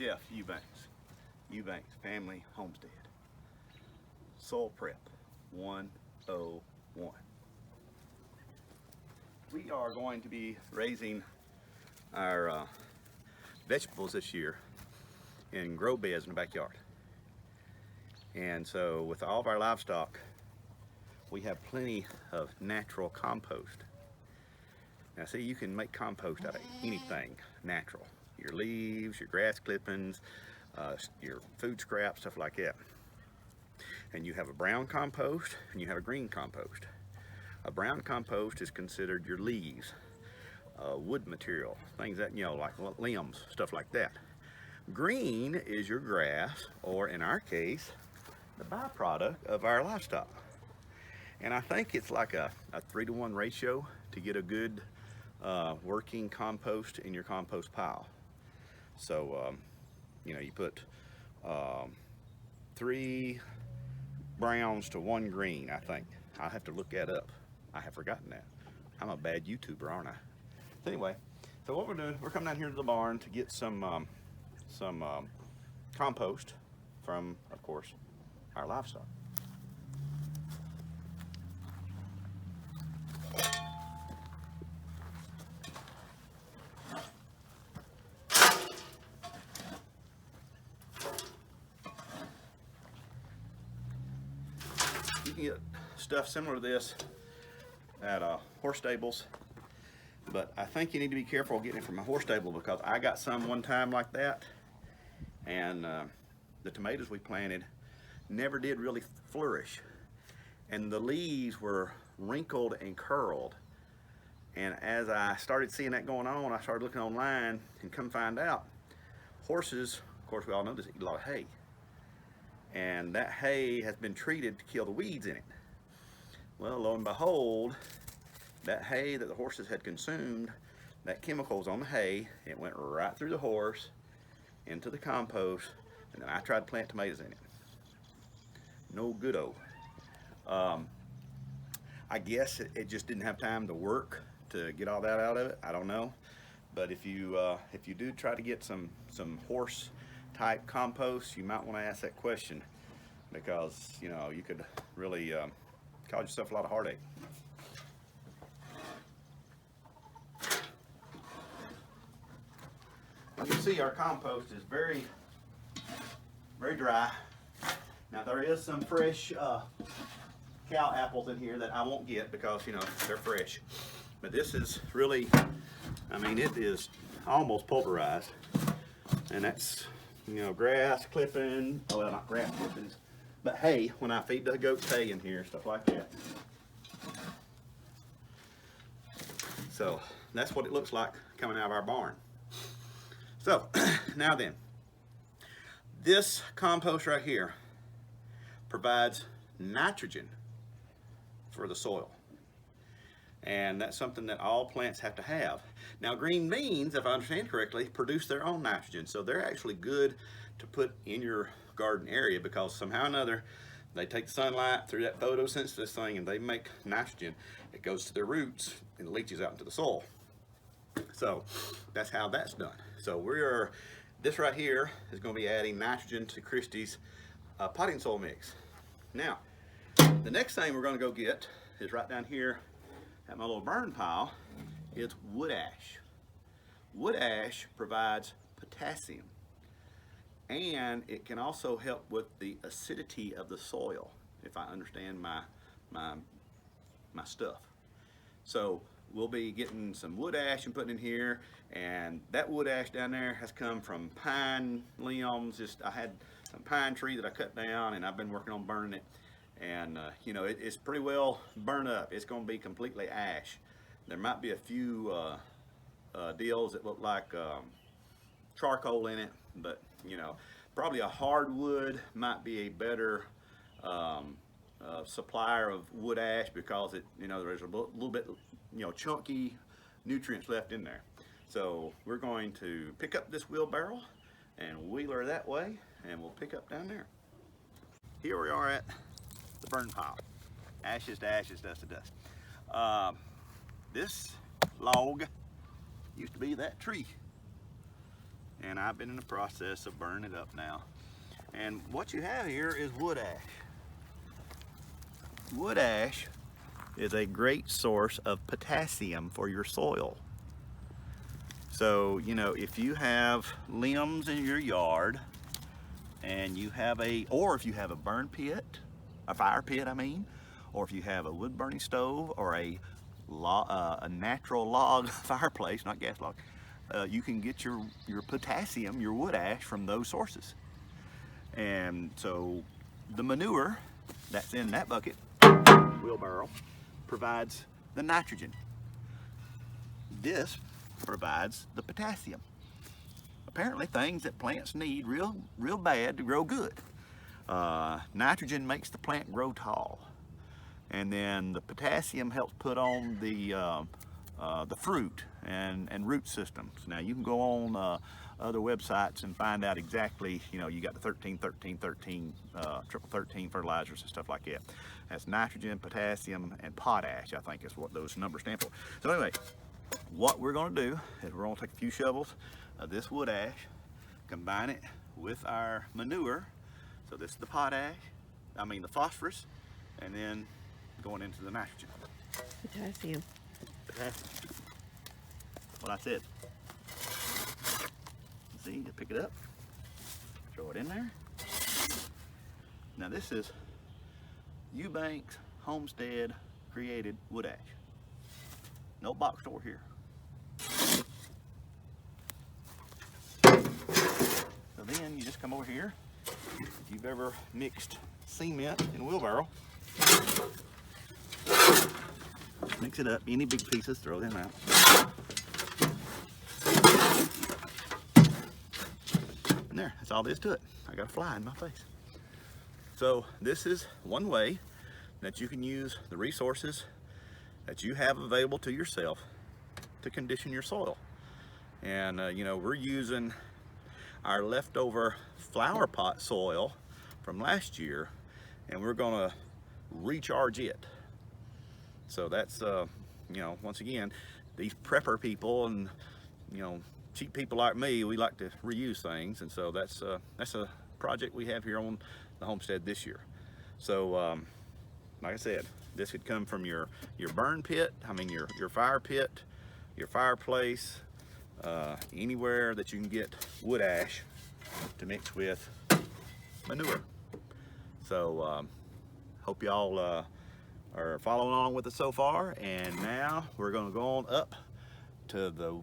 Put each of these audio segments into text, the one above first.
Jeff Eubanks Family Homestead. Soil Prep 101. We are going to be raising our vegetables this year in grow beds in the backyard. And so with all of our livestock, we have plenty of natural compost. Now see, you can make compost out of anything natural. Your leaves, your grass clippings, your food scraps, stuff like that. And you have a brown compost and you have a green compost. A brown compost is considered your leaves, wood material, things that, like limbs, stuff like that. Green is your grass, or in our case, the byproduct of our livestock. And I think it's like a 3-to-1 ratio to get a good working compost in your compost pile. So, you put 3 browns to 1 green, I think. I'll have to look that up. I have forgotten that. I'm a bad YouTuber, aren't I? So anyway, so what we're doing, we're coming down here to the barn to get some compost from, of course, our livestock. You can get stuff similar to this at horse stables, but I think you need to be careful getting it from a horse stable, because I got some one time like that, and the tomatoes we planted never did really flourish, and the leaves were wrinkled and curled. And as I started seeing that going on, I started looking online, and come find out, horses, of course we all know this, eat a lot of hay. And that hay has been treated to kill the weeds in it. Well, lo and behold, that hay that the horses had consumed, that chemical was on the hay, it went right through the horse, into the compost, and then I tried to plant tomatoes in it. No good-o. I guess it just didn't have time to work to get all that out of it. I don't know. But if you do try to get some horse type compost, you might want to ask that question, because you could really cause yourself a lot of heartache. You can see our compost is very dry. Now there is some fresh cow apples in here that I won't get because they're fresh, but this is really, it is almost pulverized, and that's grass clipping, well, not grass clippings, but hay, when I feed the goats hay in here, stuff like that. So that's what it looks like coming out of our barn. So now then, this compost right here provides nitrogen for the soil. And that's something that all plants have to have. Now green beans, if I understand correctly, produce their own nitrogen. So they're actually good to put in your garden area, because somehow or another they take sunlight through that photosynthesis thing and they make nitrogen. It goes to their roots and leaches out into the soil. So that's how that's done. So this right here is going to be adding nitrogen to Christy's potting soil mix. Now, the next thing we're going to go get is right down here at my little burn pile, is wood ash. Wood ash provides potassium, and it can also help with the acidity of the soil, if I understand my stuff. So we'll be getting some wood ash and putting in here, and that wood ash down there has come from pine limbs. I had some pine tree that I cut down, and I've been working on burning it, and it's pretty well burned up. It's going to be completely ash. There might be a few deals that look like charcoal in it, but probably a hardwood might be a better supplier of wood ash, because there's a little bit chunky nutrients left in there. So we're going to pick up this wheelbarrow and wheel her that way, and we'll pick up down there. Here we are at the burn pile. Ashes to ashes, dust to dust. This log used to be that tree, and I've been in the process of burning it up now. And what you have here is wood ash. Wood ash is a great source of potassium for your soil. So, you know, if you have limbs in your yard and you have or if you have a burn pit, a fire pit I mean, or if you have a wood burning stove or a natural log fireplace, not gas log, you can get your potassium, your wood ash, from those sources. And so the manure that's in that bucket, wheelbarrow, provides the nitrogen. This provides the potassium. Apparently things that plants need real bad to grow good. Nitrogen makes the plant grow tall, and then the potassium helps put on the fruit and root systems. Now you can go on other websites and find out exactly, you know, you got the 13, 13, 13, triple 13 fertilizers and stuff like that. That's nitrogen, potassium, and potash, I think is what those numbers stand for. So anyway, what we're gonna do is we're gonna take a few shovels of this wood ash, combine it with our manure. So this is the the phosphorus, and then going into the nitrogen. Potassium. Potassium. What I said. See, you pick it up, throw it in there. Now this is Eubanks Homestead created wood ash. No box store here. So then you just come over here. If you've ever mixed cement in a wheelbarrow, mix it up, any big pieces, throw them out. And there, that's all there is to it. I got a fly in my face. So this is one way that you can use the resources that you have available to yourself to condition your soil. And you know, we're using our leftover flower pot soil from last year, and we're gonna recharge it. So that's you know, once again, these prepper people and, you know, cheap people like me, we like to reuse things, and so that's a project we have here on the homestead this year. So like I said, this could come from your burn pit, your fire pit, your fireplace, anywhere that you can get wood ash to mix with manure. So hope y'all are following along with it so far, and now we're going to go on up to the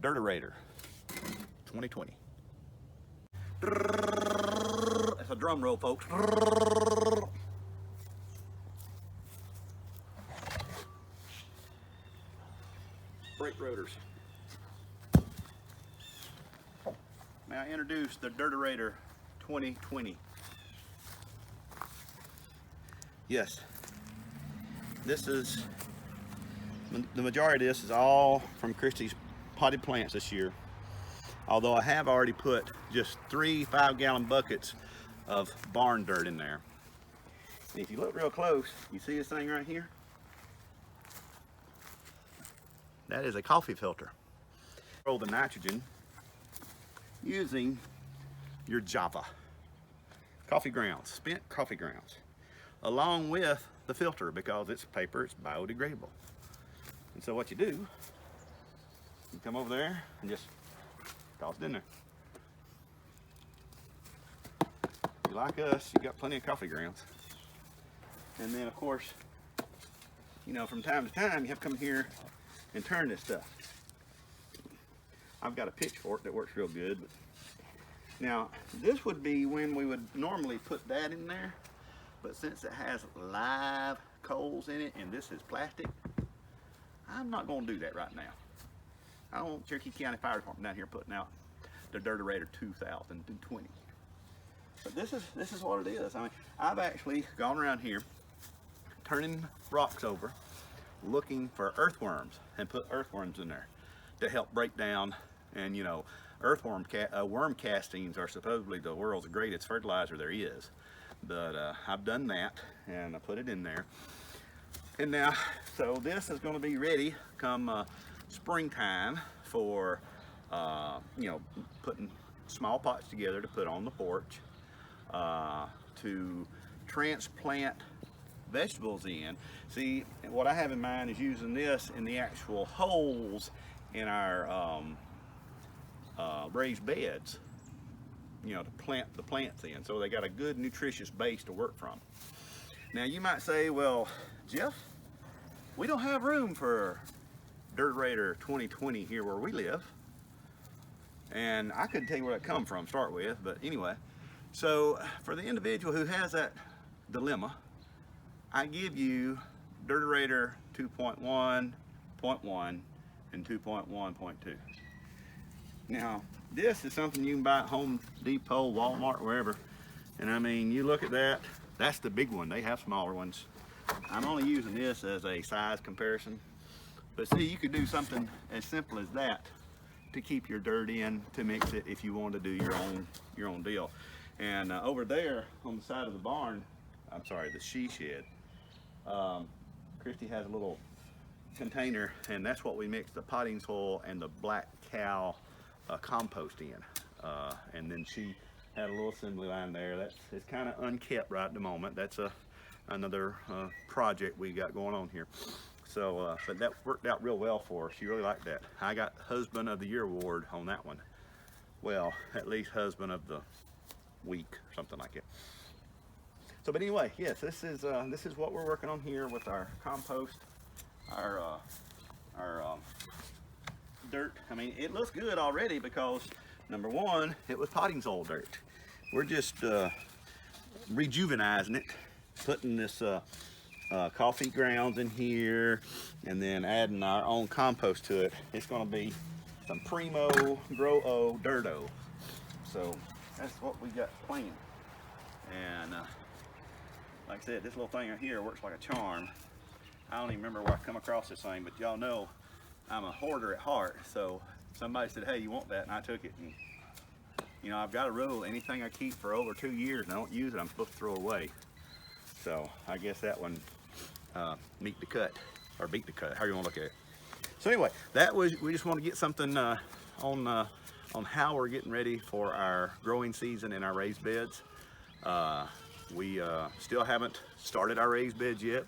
Dirterator 2020. That's a drum roll, folks. Brake rotors. May I introduce the Dirterator 2020. Yes, this is, the majority of this is all from Christie's potted plants this year. Although I have already put just 3 5-gallon buckets of barn dirt in there. And if you look real close, you see this thing right here? That is a coffee filter. Control the nitrogen using your Java coffee grounds, spent coffee grounds, along with the filter, because it's paper, it's biodegradable. And so what you do, you come over there and just toss it in there. If you like us, you got plenty of coffee grounds. And then of course, you know, from time to time you have to come here and turn this stuff. I've got a pitchfork that works real good. Now, this would be when we would normally put that in there, but since it has live coals in it and this is plastic, I'm not going to do that right now. I don't want Cherokee County Fire Department down here putting out the Dirterator 2020. But this is what it is. I mean, I've actually gone around here turning rocks over, looking for earthworms, and put earthworms in there to help break down. And you know, worm castings are supposedly the world's greatest fertilizer there is. But I've done that, and I put it in there. And now, so this is going to be ready come springtime for you know, putting small pots together to put on the porch, to transplant vegetables in. See, what I have in mind is using this in the actual holes in our raised beds, you know, to plant the plants in, so they got a good nutritious base to work from. Now you might say, well, Jeff, we don't have room for Dirt Raider 2020 here where we live. And I couldn't tell you where that come from to start with, but anyway. So for the individual who has that dilemma, I give you Dirt Raider 2.1.1 and 2.1.2. Now, this is something you can buy at Home Depot, Walmart, wherever. And I mean, you look at that, that's the big one. They have smaller ones. I'm only using this as a size comparison. But see, you could do something as simple as that to keep your dirt in, to mix it if you want to do your own deal. And over there on the side of the barn, I'm sorry, the she shed, Christy has a little container, and that's what we mix the potting soil and the black cow compost in. And then she had a little assembly line there. It's kind of unkept right at the moment. That's another project we got going on here. So, but that worked out real well for her. She really liked that. I got Husband of the Year award on that one. Well, at least Husband of the Week or something like it. So, but anyway, yes, this is what we're working on here with our compost, our dirt. I mean, it looks good already because number one, it was potting soil dirt. We're just rejuvenizing it, putting this coffee grounds in here, and then adding our own compost to it. It's going to be some primo grow-o dirto. So that's what we got planned. And like I said, this little thing right here works like a charm. I don't even remember where I come across this thing, but y'all know I'm a hoarder at heart. So somebody said, hey, you want that? And I took it. And you know, I've got a rule, anything I keep for over 2 years and I don't use it, I'm supposed to throw away. So I guess that one beat the cut, how you want to look at it. So anyway, we just want to get something on how we're getting ready for our growing season in our raised beds. We still haven't started our raised beds yet.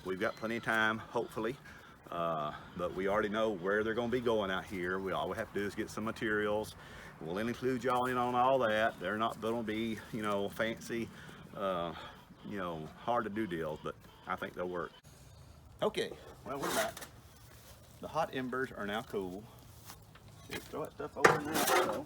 We've got plenty of time, hopefully. But we already know where they're going to be going out here. All we have to do is get some materials. We'll include y'all in on all that. They're not going to be, you know, fancy, you know, hard to do deals, but I think they'll work. Okay, well, we're back. The hot embers are now cool. Just throw that stuff over in there. So.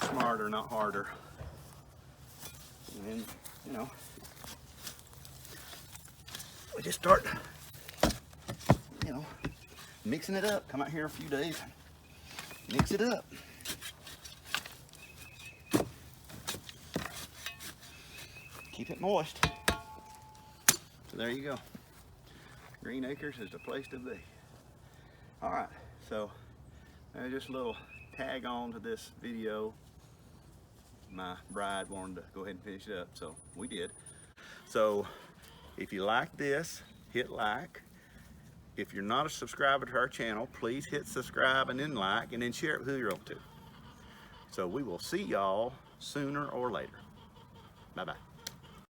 Smarter, not harder. And then, you know, we just start, you know, mixing it up. Come out here a few days, mix it up. Keep it moist. So there you go. Green Acres is the place to be. All right, so there's just a little tag on to this video. My bride wanted to go ahead and finish it up, so we did. So if you like this, hit like. If you're not a subscriber to our channel, please hit subscribe and then like, and then share it with who you're up to. So we will see y'all sooner or later. Bye-bye.